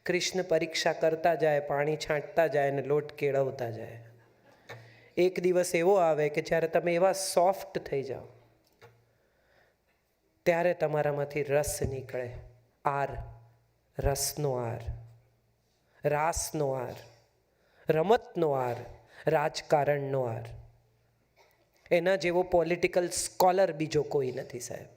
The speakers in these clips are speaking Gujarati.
કૃષ્ણ પરીક્ષા કરતા જાય, પાણી છાંટતા જાય અને લોટ કેળવતા જાય. એક દિવસ એવો આવે કે જ્યારે તમે એવા સોફ્ટ થઈ જાઓ, ત્યારે તમારામાંથી રસ નીકળે. આર, રસનો આર, રાસનો આર, રમતનો આર, રાજકારણનો આર. એના જેવો પોલિટિકલ સ્કોલર બીજો કોઈ નથી સાહેબ.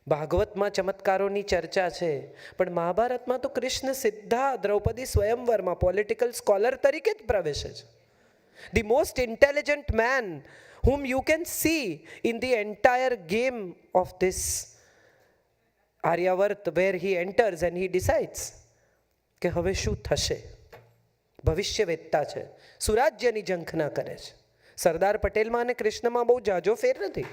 ભાગવતમાં ચમત્કારોની ચર્ચા છે, પણ મહાભારતમાં તો કૃષ્ણ સીધા દ્રૌપદી સ્વયંવરમાં પોલિટિકલ સ્કોલર તરીકે જ પ્રવેશે છે. The most intelligent man whom you can see in the entire game of this Aryavart, where he enters and he decides કે હવે શું થશે. ભવિષ્યવેત્તા છે, સુરાજ્યની ઝંખના કરે છે. સરદાર પટેલમાં અને કૃષ્ણમાં બહુ જાજો ફેર નથી.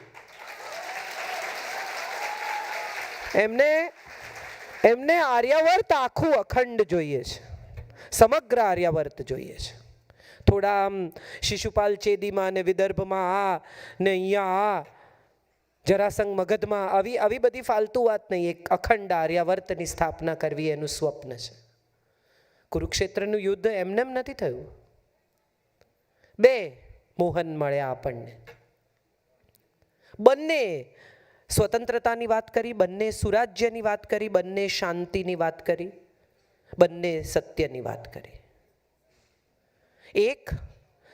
એમને આર્યાવર્ત આખું અખંડ જોઈએ છે, સમગ્ર આર્યાવર્ત જોઈએ છે. થોડા આમ શિશુપાલ ચેદીમાં ને વિદર્ભમાં આ ને અહીંયા આ, જરાસંઘ મગધમાં આવી બધી ફાલતુ વાત નહીં. એક અખંડ આર્યાવર્તની સ્થાપના કરવી એનું સ્વપ્ન છે. કુરુક્ષેત્રનું યુદ્ધ એમનેમ નથી થયું. બે મોહન મળ્યા આપણને. બંને સ્વતંત્રતાની વાત કરી, બંને સુરાજ્યની વાત કરી, બંને શાંતિની વાત કરી, બંને સત્યની વાત કરી. એક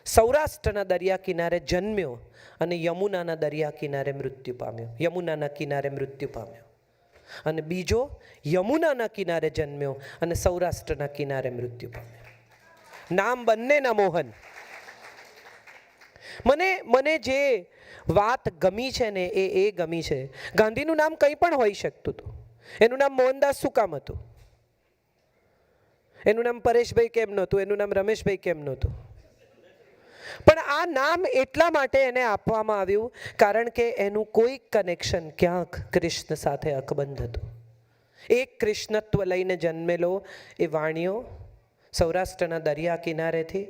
સૌરાષ્ટ્રના દરિયા કિનારે જન્મ્યો અને યમુનાના દરિયા કિનારે મૃત્યુ પામ્યો, યમુનાના કિનારે મૃત્યુ પામ્યો. અને બીજો યમુનાના કિનારે જન્મ્યો અને સૌરાષ્ટ્રના કિનારે મૃત્યુ પામ્યો. નામ બંનેના મોહન. મને જે વાત ગમી છે ને એ ગમી છે. ગાંધીનું નામ કંઈ પણ હોઈ શકતું હતું. એનું નામ મોહનદાસ શું કામ હતું? એનું નામ પરેશભાઈ કેમ નહોતું? એનું નામ રમેશભાઈ કેમ નહોતું? પણ આ નામ એટલા માટે એને આપવામાં આવ્યું કારણ કે એનું કોઈ કનેક્શન ક્યાંક કૃષ્ણ સાથે અકબંધ હતું. એક કૃષ્ણત્વ લઈને જન્મેલો એ વાણિયો સૌરાષ્ટ્રના દરિયા કિનારેથી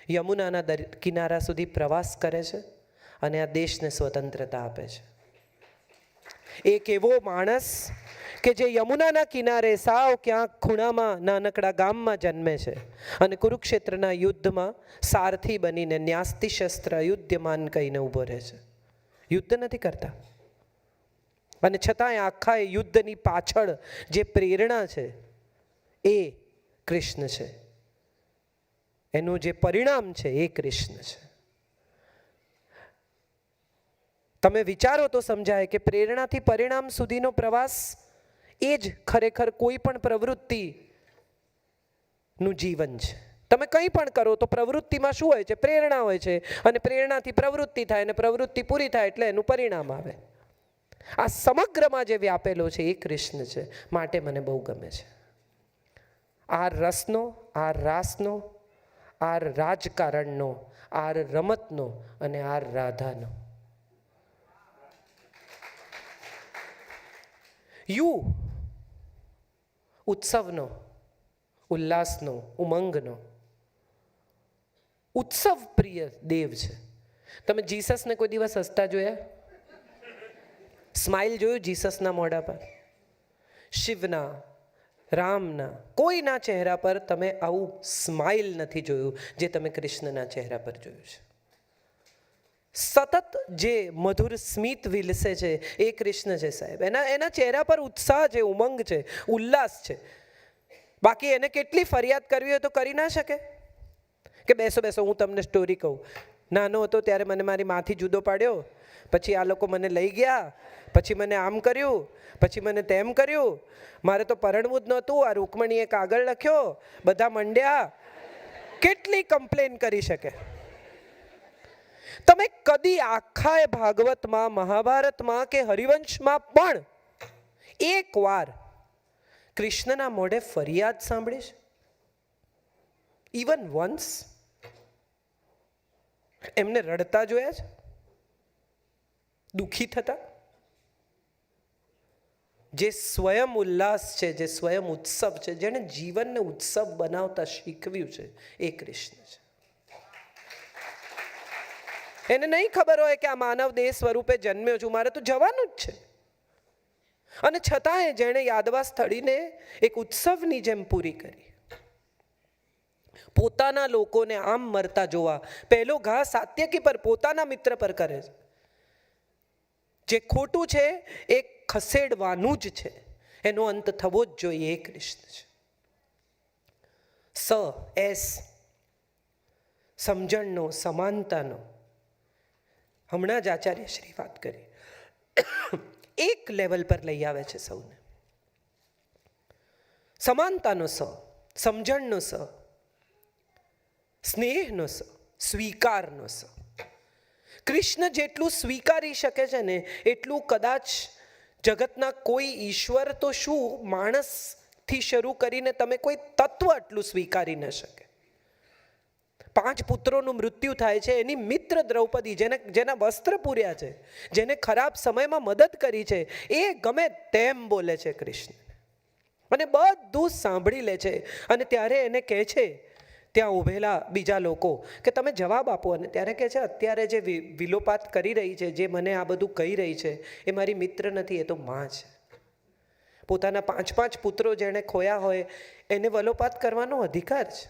યમુનાના કિનારા સુધી પ્રવાસ કરે છે અને આ દેશને સ્વતંત્રતા આપે છે. એક એવો માણસ કે જે યમુનાના કિનારે સાવ ક્યાંક ખૂણામાં નાનકડા ગામમાં જન્મે છે અને કુરુક્ષેત્રના યુદ્ધમાં સારથી બનીને ન્યાસ્તિ શસ્ત્ર યુદ્ધમાન કહીને ઊભો રહે છે. યુદ્ધ નથી કરતા અને છતાંય આખા યુદ્ધની પાછળ જે પ્રેરણા છે એ કૃષ્ણ છે. એનું જે પરિણામ છે એ કૃષ્ણ છે. તમે વિચારો તો સમજાય કે પ્રેરણાથી પરિણામ સુધીનો પ્રવાસ એ જ ખરેખર કોઈ પણ પ્રવૃત્તિનું જીવન છે. તમે કંઈ પણ કરો તો પ્રવૃત્તિમાં શું હોય છે? પ્રેરણા હોય છે. અને પ્રેરણાથી પ્રવૃત્તિ થાય અને પ્રવૃત્તિ પૂરી થાય એટલે એનું પરિણામ આવે. આ સમગ્રમાં જે વ્યાપેલો છે એ કૃષ્ણ છે. માટે મને બહુ ગમે છે. આ રસનો, આ રાસનો, આ રાજકારણનો, આ રમતનો અને આ રાધાનો. યુ ઉત્સવનો, ઉલ્લાસનો, ઉમંગનો, ઉત્સવ પ્રિય દેવ છે. તમે જીસસને કોઈ દિવસ હસતા જોયા? સ્માઇલ જોયું જીસસના મોઢા પર? શિવના, રામના, કોઈના ચહેરા પર તમે આવું સ્માઇલ નથી જોયું જે તમે કૃષ્ણના ચહેરા પર જોયું છે. સતત જે મધુર સ્મિત વિલસે છે એ કૃષ્ણ છે સાહેબ. એના ચહેરા પર ઉત્સાહ છે, ઉમંગ છે, ઉલ્લાસ છે. બાકી એને કેટલી ફરિયાદ કરવી હોય તો કરી ના શકે કે બેસો હું તમને સ્ટોરી કહું. નાનો હતો ત્યારે મને મારી માથી જુદો પાડ્યો, પછી આ લોકો મને લઈ ગયા, પછી મને આમ કર્યું, પછી મને તેમ કર્યું, મારે તો પરણવું જ નહોતું, આ રૂકમણીએ કાગળ લખ્યો, બધા મંડ્યા. કેટલી કમ્પ્લેન કરી શકે? તમે કદી આખા ભાગવતમાં, મહાભારતમાં કે હરિવંશમાં પણ એક વાર કૃષ્ણના મોઢે ફરિયાદ સાંભળીશ? Even once? એમને રડતા જોયા છે? દુઃખી થતા? જે સ્વયં ઉલ્લાસ છે, જે સ્વયં ઉત્સવ છે, જેણે જીવનને ઉત્સવ બનાવતા શીખવ્યું છે એ કૃષ્ણ છે. એને નહીં ખબર હોય કે આ માનવ દેહ સ્વરૂપે જન્મ્યો છું, મારે તો જવાનું જ છે. અને છતાંય જેણે યાદવા સ્થળીને એક ઉત્સવની જેમ પૂરી કરી. પોતાના લોકોને આમ મરતા જોવા પહેલો ઘા સાત્યકી પર, પોતાના મિત્ર પર કરે છે. જે ખોટું છે એ ખસેડવાનું જ છે, એનો અંત થવો જ જોઈએ. એ કૃષ્ણ છે. એસ સમજણનો, સમાનતાનો. હમણાં જ આચાર્ય શ્રી વાત કરી, એક લેવલ પર લઈ આવે છે સૌને. સમાનતાનો સમજણનો સ્નેહનો સ્વીકારનો કૃષ્ણ જેટલું સ્વીકારી શકે છે ને એટલું કદાચ જગતના કોઈ ઈશ્વર તો શું, માણસથી શરૂ કરીને તમે કોઈ તત્વ આટલું સ્વીકારી ન શકે. 5 પુત્રોનું મૃત્યુ થાય છે, એની મિત્ર દ્રૌપદી, જેના વસ્ત્ર પૂર્યા છે, જેને ખરાબ સમયમાં મદદ કરી છે, એ ગમે તેમ બોલે છે કૃષ્ણ, અને બધું સાંભળી લે છે. અને ત્યારે એને કહે છે ત્યાં ઊભેલા બીજા લોકો કે તમે જવાબ આપો. અને ત્યારે કહે છે અત્યારે જે વિલોપાત કરી રહી છે, જે મને આ બધું કહી રહી છે, એ મારી મિત્ર નથી, એ તો માં છે. પોતાના 5 પુત્રો જેણે ખોયા હોય એને વલોપાત કરવાનો અધિકાર છે,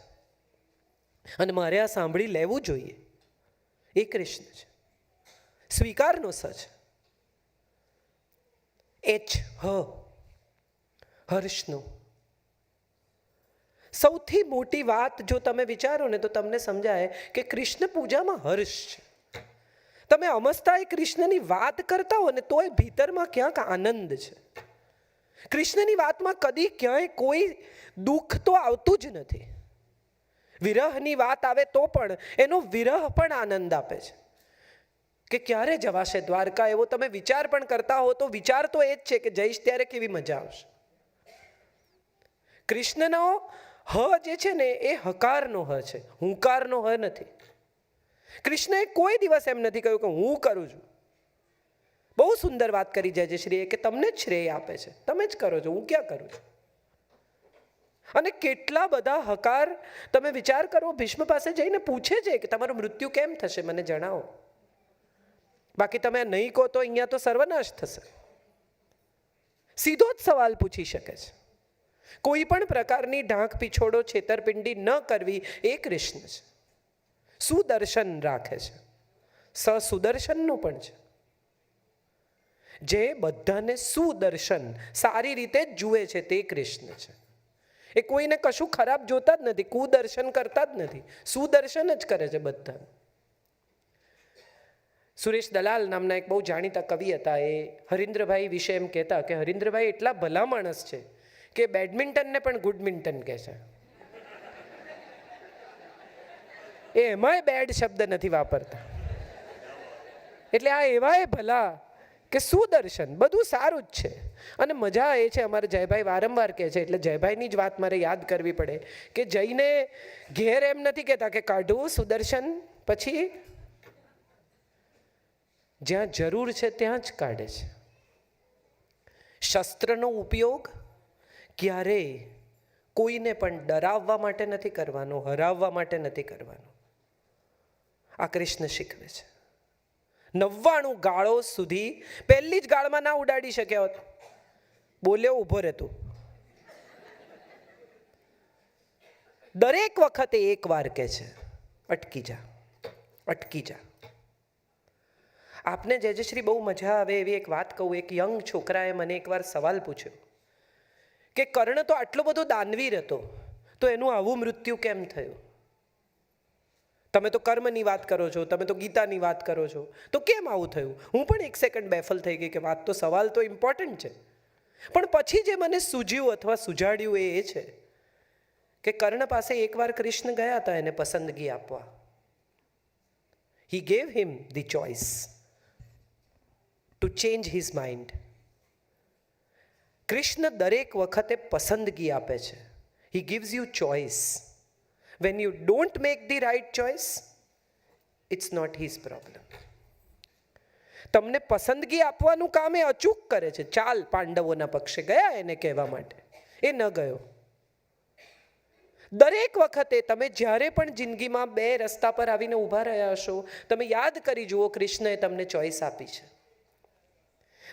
અને મારે આ સાંભળી લેવું જોઈએ. એ કૃષ્ણ છે. સ્વીકારનો સચ. હર્ષનો. સૌથી મોટી વાત જો તમે વિચારો ને તો તમને સમજાય કે કૃષ્ણ પૂજામાં હર્ષ છે. તમે અમસ્તા કૃષ્ણની વાત કરતા હો ને તોય ભીતરમાં ક્યાંક આનંદ છે. કૃષ્ણની વાતમાં કદી ક્યાંય કોઈ દુઃખ તો આવતું જ નથી. વિરહની વાત આવે તો પણ એનો વિરહ પણ આનંદ આપે છે કે ક્યારે જવાશે દ્વારકા, એવો તમે વિચાર પણ કરતા હો તો વિચાર તો એ જ છે કે જઈશ ત્યારે કેવી મજા આવશે. કૃષ્ણનો હ જે છે ને એ હકારનો હ છે, હુંકારનો હ નથી. કૃષ્ણએ કોઈ દિવસ એમ નથી કહ્યું કે હું કરું છું. બહુ સુંદર વાત કરી જયશ્રીએ કે તમને જ શ્રેય આપે છે, તમે જ કરો છો, હું ક્યાં કરું છું. અને કેટલા બધા હકાર તમે વિચાર કરો, ભીષ્મ પાસે જઈને પૂછે છે કે તમારું મૃત્યુ કેમ થશે, મને જણાવો, બાકી તમે નહીં કહો તો અહીંયા તો સર્વનાશ થશે. સીધો જ સવાલ પૂછી શકે છે. કોઈ પણ પ્રકારની ઢાંક પીછોડો, છેતરપિંડી ન કરવી એ કૃષ્ણ છે. સુદર્શન રાખે છે. સુદર્શનનો પણ છે, જે બધાને સુદર્શન સારી રીતે જ જુએ છે, તે કૃષ્ણ છે. એ કોઈને કશું ખરાબ જોતા જ નથી, કુદર્શન કરતા જ નથી, સુદર્શન જ કરે છે બધા. સુરેશ દલાલ નામના એક બહુ જાણીતા કવિ હતા, એ હરીન્દ્રભાઈ વિશે એમ કહેતા કે હરીન્દ્રભાઈ એટલા ભલા માણસ છે કે બેડમિન્ટનને પણ ગુડમિન્ટન કહે છે. એમાંય બેડ શબ્દ નથી વાપરતા. એટલે આ એવાય ભલા કે સુદર્શન, બધું સારું જ છે. અને મજા એ છે, અમારે જયભાઈ વારંવાર કહે છે, એટલે જયભાઈની જ વાત મારે યાદ કરવી પડે કે જઈને ઘેર એમ નથી કહેતા કે કાઢવું સુદર્શન, પછી જ્યાં જરૂર છે ત્યાં જ કાઢે છે. શસ્ત્રનો ઉપયોગ ક્યારેય કોઈને પણ ડરાવવા માટે નથી કરવાનો, હરાવવા માટે નથી કરવાનો. આ કૃષ્ણ શીખવે છે. 99 ગાળો સુધી પહેલી જ ગાળમાં ના ઉડાડી શક્યા હોત, બોલ્યો ઊભો રહેતો. દરેક વખતે એક વાર કહે છે અટકી જા, અટકી જા. આપને જયશ્રી બહુ મજા આવે એવી એક વાત કહું. એક યંગ છોકરાએ મને એકવાર સવાલ પૂછ્યો કે કર્ણ તો આટલો બધો દાનવીર હતો, તો એનું આવું મૃત્યુ કેમ થયું? તમે તો કર્મની વાત કરો છો, તમે તો ગીતાની વાત કરો છો, તો કેમ આવું થયું? હું પણ એક સેકન્ડ બેફલ થઈ ગઈ કે વાત તો, સવાલ તો ઇમ્પોર્ટન્ટ છે, પણ પછી જે મને સૂઝ્યું અથવા સુજાડ્યું એ છે કે કર્ણ પાસે એકવાર કૃષ્ણ ગયા હતા એને પસંદગી આપવા. He gave him the choice to change his mind. Krishna દરેક વખતે પસંદગી આપે છે. He gives you choice. When you don't make the right choice, it's not his problem. તમને પસંદગી આપવાનું કામ એ અચૂક કરે છે. ચાલ પાંડવોના પક્ષે ગયા એને કહેવા માટે, એ ન ગયો. દરેક વખતે તમે જ્યારે પણ જિંદગીમાં 2 રસ્તા પર આવીને ઊભા રહ્યા હશો, તમે યાદ કરી જુઓ કૃષ્ણએ તમને ચોઈસ આપી છે.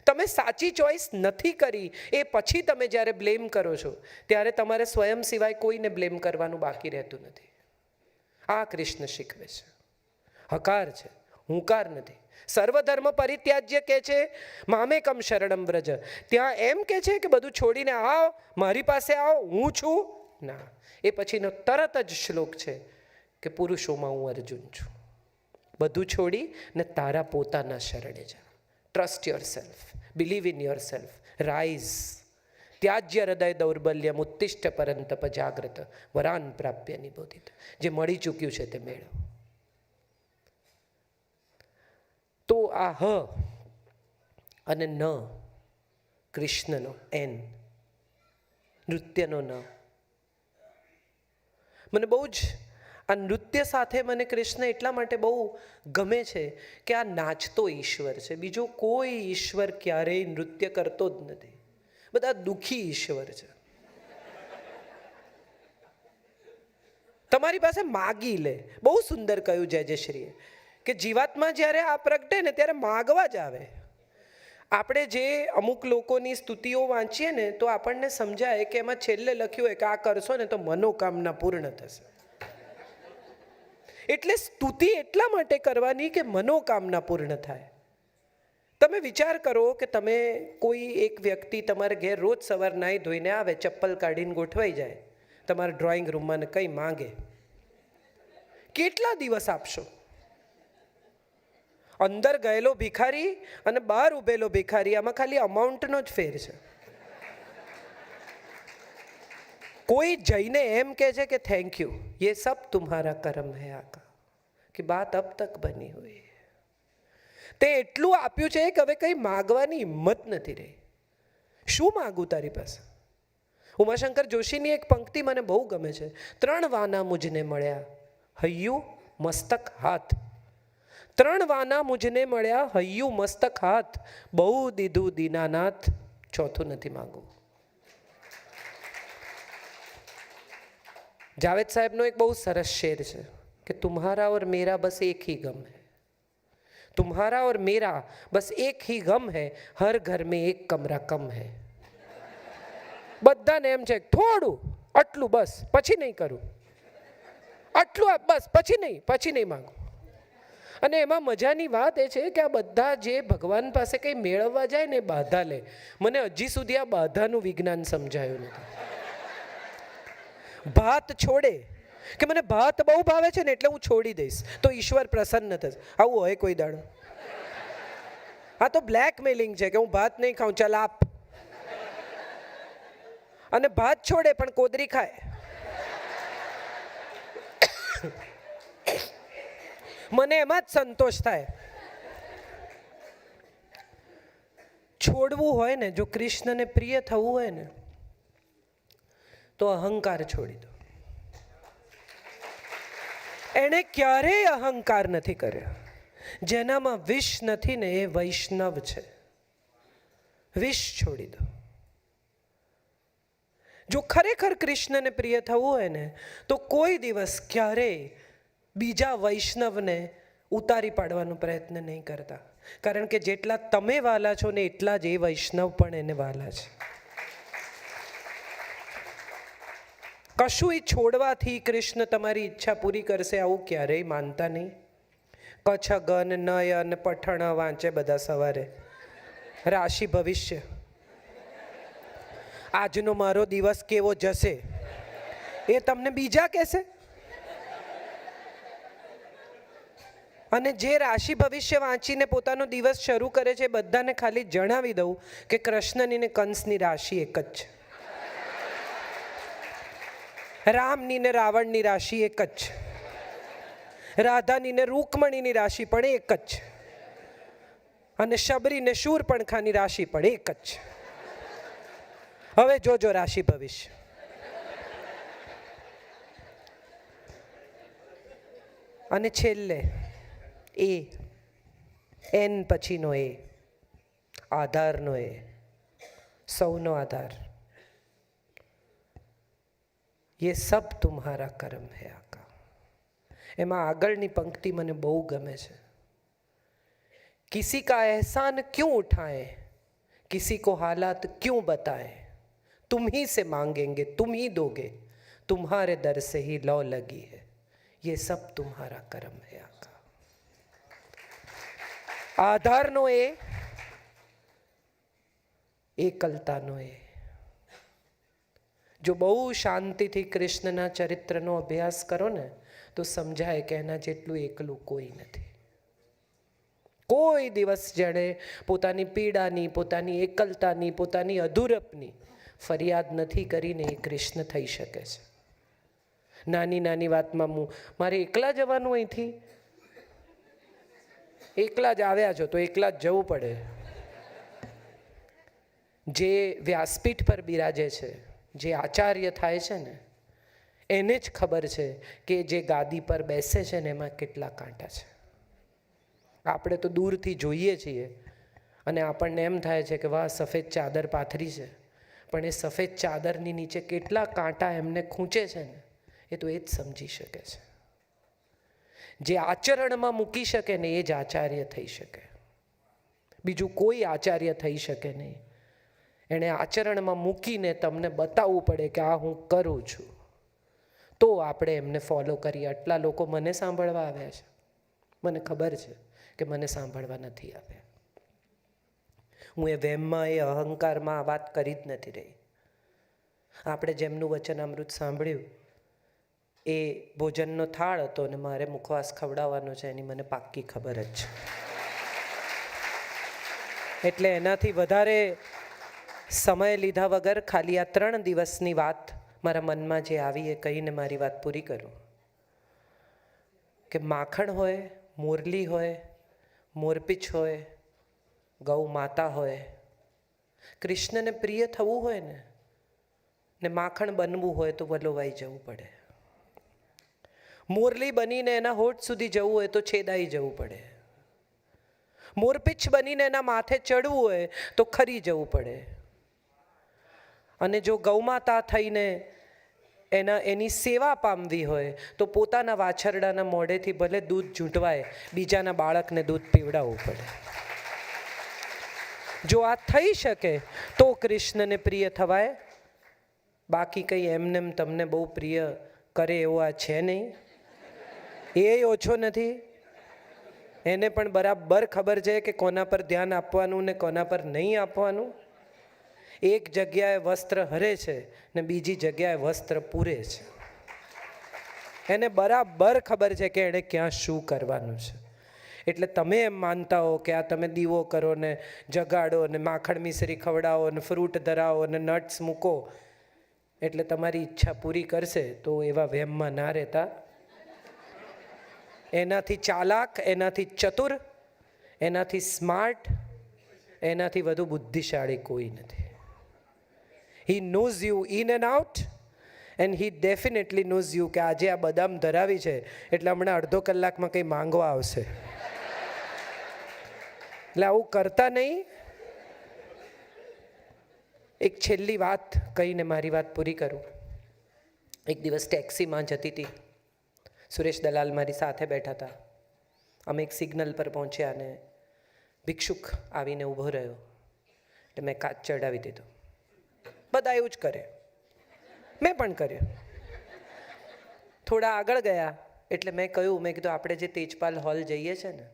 તમે સાચી ચોઈસ નથી કરી એ પછી તમે જ્યારે બ્લેમ કરો છો ત્યારે તમારે સ્વયં સિવાય કોઈને બ્લેમ કરવાનું બાકી રહેતું નથી. આ કૃષ્ણ શીખવે છે. હકાર છે, હુંકાર નથી. સર્વધર્મ પરિત્યાજ્ય કહે છે, મામેકમ શરણમ વ્રજ. ત્યાં એમ કહે છે કે બધું છોડીને આવો, મારી પાસે આવો, હું છું. ના, એ પછીનો તરત જ શ્લોક છે કે પુરુષોમાં હું અર્જુન છું. બધું છોડી ને તારા પોતાના શરણે જા. Trust yourself, believe in yourself, rise. ત્યાજ્ય હૃદય દૌર્બલ્યમ ઉત્તિષ્ઠ પરંતપ જાગ્રત વરાન પ્રાપ્ય નિબોધિત. જે મળી ચૂક્યું છે તે મેળવો. તો આ હ અને ન, કૃષ્ણનો એન, નૃત્યનો ન, મને બહુ જ આ નૃત્ય સાથે મને કૃષ્ણ એટલા માટે બહુ ગમે છે કે આ નાચતો ઈશ્વર છે. બીજો કોઈ ઈશ્વર ક્યારેય નૃત્ય કરતો જ નથી. બધા દુઃખી ઈશ્વર છે. તમારી પાસે માગી લે. બહુ સુંદર કહ્યું જયશ્રીએ કે જીવાત્મા જ્યારે આ પ્રગટે ને ત્યારે માગવા જ આવે. આપણે જે અમુક લોકોની સ્તુતિઓ વાંચીએ ને તો આપણને સમજાય કે એમાં છેલ્લે લખ્યું હોય કે આ કરશો ને તો મનોકામના પૂર્ણ થશે. એટલે સ્તુતિ એટલા માટે કરવાની કે મનોકામના પૂર્ણ થાય. તમે વિચાર કરો કે તમે કોઈ એક વ્યક્તિ તમારે ઘેર રોજ સવાર નાહી ધોઈને આવે, ચપ્પલ કાઢીને ગોઠવાઈ જાય તમારા ડ્રોઈંગ રૂમમાં ને કંઈ માંગે, કેટલા દિવસ આપશો? અંદર ગયેલો ભિખારી અને બહાર ઉભેલો ભિખારી, આમાં ખાલી અમાઉન્ટનો જ ફેર છે. કોઈ જઈને એમ કહે છે કે થેન્ક યુ, ये सब तुम्हारा कर्म है आका, कि बात अब तक बनी हुई. તે એટલું આપ્યું છે કે હવે કંઈ માગવાની હિંમત નથી રહી. શું માગું તારી પાસે? ઉમાશંકર જોશીની એક પંક્તિ મને બહુ ગમે છે. 3 વાના મુજને મળ્યા, હૈયું મસ્તક હાથ. 3 વાના મુજને મળ્યા, હૈયું મસ્તક હાથ, બહુ દીધું દીનાનાથ, ચોથું નથી માગવું. જાવેદ સાહેબનો એક બહુ સરસ શેર છે કે તુમ્હારા और मेरा बस एक ही गम है, तुम्हारा और मेरा बस एक ही गम है, हर घर में एक कमरा कम है. બધાને એમ છે થોડું આટલું બસ, પછી નહીં કરું, આટલું બસ, પછી નહીં માગું. અને એમાં મજાની વાત એ છે કે આ બધા જે ભગવાન પાસે કંઈ મેળવવા જાય ને બાધા લે. મને હજી સુધી આ બાધાનું વિજ્ઞાન સમજાયું નથી. ભાત છોડે કે મને ભાત બહુ ભાવે છે ને એટલે હું છોડી દઈશ તો ઈશ્વર પ્રસન્ન થશે. આવું હોય કોઈ દાડો? આ તો બ્લેકમેલિંગ છે કે હું ભાત નહીં ખાઉં, ચાલ આપ. અને ભાત છોડે પણ કોદરી ખાય. મને એમાં જ સંતોષ થાય. છોડવું હોય ને, જો કૃષ્ણને પ્રિય થવું હોય ને તો અહંકાર છોડી દો. એણે ક્યારેય અહંકાર નથી કર્યો. જેનામાં વિષ નથી ને એ વૈષ્ણવ છે. વિષ છોડી દો. જો ખરેખર કૃષ્ણને પ્રિય થવું હોય ને તો કોઈ દિવસ ક્યારેય બીજા વૈષ્ણવને ઉતારી પાડવાનો પ્રયત્ન નહીં કરતા. કારણ કે જેટલા તમે વાલા છો ને એટલા જ એ વૈષ્ણવ પણ એને વાલા છે. કશું એ છોડવાથી કૃષ્ણ તમારી ઈચ્છા પૂરી કરશે આવું ક્યારેય માનતા નહીં. કચ્છ ગન નયન પઠણ વાંચે બધા સવારે, રાશિ ભવિષ્ય, આજનો મારો દિવસ કેવો જશે એ તમને બીજા કહેશે. અને જે રાશિ ભવિષ્ય વાંચીને પોતાનો દિવસ શરૂ કરે છે બધાને ખાલી જણાવી દઉં કે કૃષ્ણની ને કંસની રાશિ એક જ છે, રામની ને રાવણની રાશિ એક જ છે, રાધાની ને રૂકમણીની રાશિ પણ એક જ છે, અને શબરી ને શૂરપણખાની રાશિ પણ એક જ છે. હવે જોજો રાશિ ભવિષ્ય. અને છેલ્લે એન પછીનો એ, આધારનો એ, સૌનો આધાર. ये सब तुम्हारा कर्म है आका. એમાં આગળની પંક્તિ મને બહુ ગમે છે. किसी का एहसान क्यों उठाएं, किसी को हालात क्यों बताएं, तुम ही से मांगेंगे तुम ही दोगे, तुम्हारे दर से ही लौ लगी है, ये सब तुम्हारा कर्म है आका. આધારનો એ, એકલતાનો એ. જો બહુ શાંતિથી કૃષ્ણના ચરિત્રનો અભ્યાસ કરો ને તો સમજાય કે એના જેટલું એકલું કોઈ નથી. કોઈ દિવસ જેણે પોતાની પીડાની, પોતાની એકલતાની, પોતાની અધૂરપની ફરિયાદ નથી કરીને એ કૃષ્ણ થઈ શકે છે. નાની નાની વાતમાં મારે એકલા જવાનું અહીંથી, એકલા જ આવ્યા છો તો એકલા જ જવું પડે. જે વ્યાસપીઠ પર બિરાજે છે, જે આચાર્ય થાય છે ને, એને જ ખબર છે કે જે ગાદી પર બેસે છે ને એમાં કેટલા કાંટા છે. આપણે તો દૂરથી જોઈએ છીએ અને આપણને એમ થાય છે કે વાહ સફેદ ચાદર પાથરી છે, પણ એ સફેદ ચાદરની નીચે કેટલા કાંટા એમને ખૂંચે છે ને એ તો એ જ સમજી શકે છે. જે આચરણમાં મૂકી શકે ને એ જ આચાર્ય થઈ શકે. બીજું કોઈ આચાર્ય થઈ શકે નહીં. એણે આચરણમાં મૂકીને તમને બતાવવું પડે કે આ હું કરું છું, તો આપણે એમને ફોલો કરીએ. આટલા લોકો મને સાંભળવા આવ્યા છે, મને ખબર છે કે મને સાંભળવા નથી આવ્યા. હું એ વહેમમાં, એ અહંકારમાં આ વાત કરી જ નથી રહી. આપણે જેમનું વચનામૃત સાંભળ્યું એ ભોજનનો થાળ હતો અને મારે મુખવાસ ખવડાવવાનો છે એની મને પાક્કી ખબર જ છે. એટલે એનાથી વધારે સમય લીધા વગર ખાલી આ 3 દિવસની વાત મારા મનમાં જે આવી એ કહીને મારી વાત પૂરી કરું. કે માખણ હોય, મુરલી હોય, મોરપીંછ હોય, ગૌ માતા હોય, કૃષ્ણને પ્રિય થવું હોય ને માખણ બનવું હોય તો વલોવાઈ જવું પડે. મોરલી બનીને એના હોઠ સુધી જવું હોય તો છેદાઈ જવું પડે. મોરપીંછ બનીને એના માથે ચડવું હોય તો ખરી જવું પડે. અને જો ગૌમાતા થઈને એની સેવા પામવી હોય તો પોતાના વાછરડાના મોઢેથી ભલે દૂધ ઝૂંટવાય, બીજાના બાળકને દૂધ પીવડાવવું પડે. જો આ થઈ શકે તો કૃષ્ણને પ્રિય થવાય. બાકી કંઈ એમને તમને બહુ પ્રિય કરે એવો આ છે નહીં. એ ઓછો નથી. એને પણ બરાબર ખબર છે કે કોના પર ધ્યાન આપવાનું ને કોના પર નહીં આપવાનું. એક જગ્યાએ વસ્ત્ર હરે છે ને બીજી જગ્યાએ વસ્ત્ર પૂરે છે. એને બરાબર ખબર છે કે એણે ક્યાં શું કરવાનું છે. એટલે તમે એમ માનતા હો કે આ તમે દીવો કરો ને જગાડો ને માખણ મિશ્રી ખવડાવો ને ફ્રૂટ ધરાવો ને નટ્સ મૂકો એટલે તમારી ઈચ્છા પૂરી કરશે, તો એવા વહેમમાં ના રહેતા. એનાથી ચાલાક, એનાથી ચતુર, એનાથી સ્માર્ટ, એનાથી વધુ બુદ્ધિશાળી કોઈ નથી. He knows you in and out and he definitely knows you કે આજે આ બદામ ધરાવી છે એટલે હમણાં અડધો કલાકમાં કંઈ માંગવા આવશે. એટલે આવું કરતા નહીં. એક છેલ્લી વાત કહીને મારી વાત પૂરી કરું. એક દિવસ ટેક્સીમાં જતી હતી. સુરેશ દલાલ મારી સાથે બેઠા હતા. અમે એક સિગ્નલ પર પહોંચ્યા અને ભિક્ષુક આવીને ઊભો રહ્યો એટલે મેં કાચ ચડાવી દીધો. બધા એવું જ કરે, મેં પણ કર્યું. થોડા આગળ ગયા એટલે મેં કહ્યું, મેં કીધું આપણે જે તેજપાલ હોલ જઈએ છે ને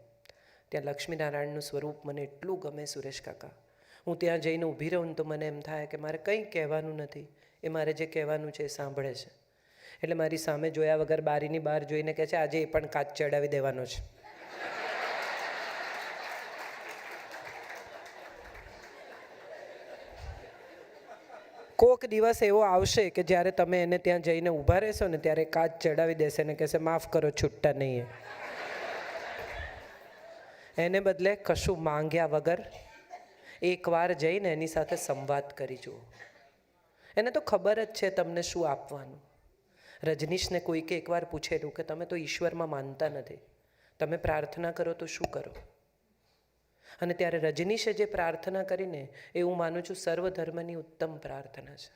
ત્યાં લક્ષ્મીનારાયણનું સ્વરૂપ મને એટલું ગમે સુરેશ કાકા. હું ત્યાં જઈને ઊભી રહું ને તો મને એમ થાય કે મારે કંઈ કહેવાનું નથી, એ મારે જે કહેવાનું છે એ સાંભળે છે. એટલે મારી સામે જોયા વગર બારીની બહાર જોઈને કહે છે આજે એ પણ કાચ ચડાવી દેવાનો છે. કોક દિવસ એવો આવશે કે જ્યારે તમે એને ત્યાં જઈને ઊભા રહેશો ને ત્યારે કાચ ચડાવી દેશે ને કહેશે માફ કરો છૂટતા નહીં. એને બદલે કશું માંગ્યા વગર એકવાર જઈને એની સાથે સંવાદ કરી જુઓ. એને તો ખબર જ છે તમને શું આપવાનું. રજનીશને કોઈકે એકવાર પૂછેલું કે તમે તો ઈશ્વરમાં માનતા નથી, તમે પ્રાર્થના કરો તો શું કરો? અને ત્યારે રજનીશે જે પ્રાર્થના કરીને એ હું માનું છું સર્વધર્મની ઉત્તમ પ્રાર્થના છે.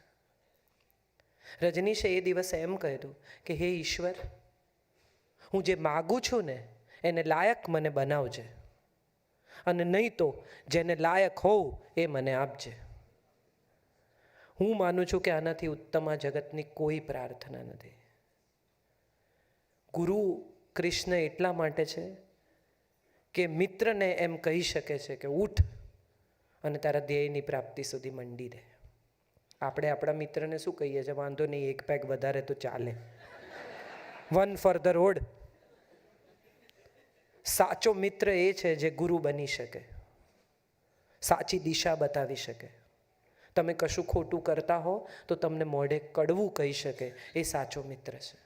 રજનીશે એ દિવસે એમ કહ્યું કે હે ઈશ્વર, હું જે માગું છું ને એને લાયક મને બનાવજે. અને નહીં તો જેને લાયક હોઉં એ મને આપજે. હું માનું છું કે આનાથી ઉત્તમ આ જગતની કોઈ પ્રાર્થના નથી. ગુરુ કૃષ્ણ એટલા માટે છે કે મિત્રને એમ કહી શકે છે કે ઉઠ અને તારા ધ્યેયની પ્રાપ્તિ સુધી મંડી રહે. આપણે આપણા મિત્રને શું કહીએ છીએ? વાંધો નહીં, એક પેગ વધારે તો ચાલે, વન ફોર ધ રોડ. સાચો મિત્ર એ છે જે ગુરુ બની શકે, સાચી દિશા બતાવી શકે. તમે કશું ખોટું કરતા હો તો તમને મોઢે કડવું કહી શકે, એ સાચો મિત્ર છે.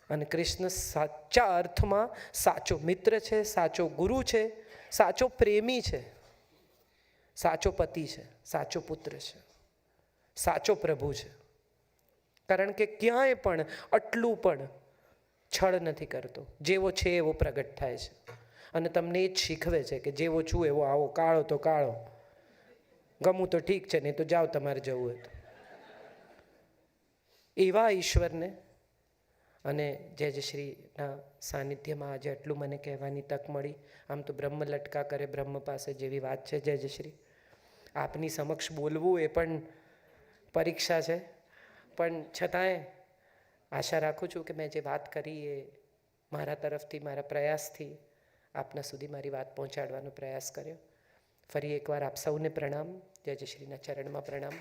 અને કૃષ્ણ સાચા અર્થમાં સાચો મિત્ર છે, સાચો ગુરુ છે, સાચો પ્રેમી છે, સાચો પતિ છે, સાચો પુત્ર છે, સાચો પ્રભુ છે. કારણ કે ક્યાંય પણ આટલું પણ છળ નથી કરતો. જેવો છે એવો પ્રગટ થાય છે. અને તમને એ જ શીખવે છે કે જેવો છું એવો આવો, કાળો તો કાળો, ગમું તો ઠીક છે, નહીં તો જાઓ તમારે જવું હોય તો. એવા ઈશ્વરને અને જય જય શ્રીના સાનિધ્યમાં આજે આટલું મને કહેવાની તક મળી. આમ તો બ્રહ્મ લટકા કરે બ્રહ્મ પાસે જેવી વાત છે. જય જય શ્રી. આપની સમક્ષ બોલવું એ પણ પરીક્ષા છે, પણ છતાંય આશા રાખું છું કે મેં જે વાત કરી એ મારા તરફથી, મારા પ્રયાસથી આપના સુધી મારી વાત પહોંચાડવાનો પ્રયાસ કર્યો. ફરી એકવાર આપ સૌને પ્રણામ. જય જય શ્રીના ચરણમાં પ્રણામ.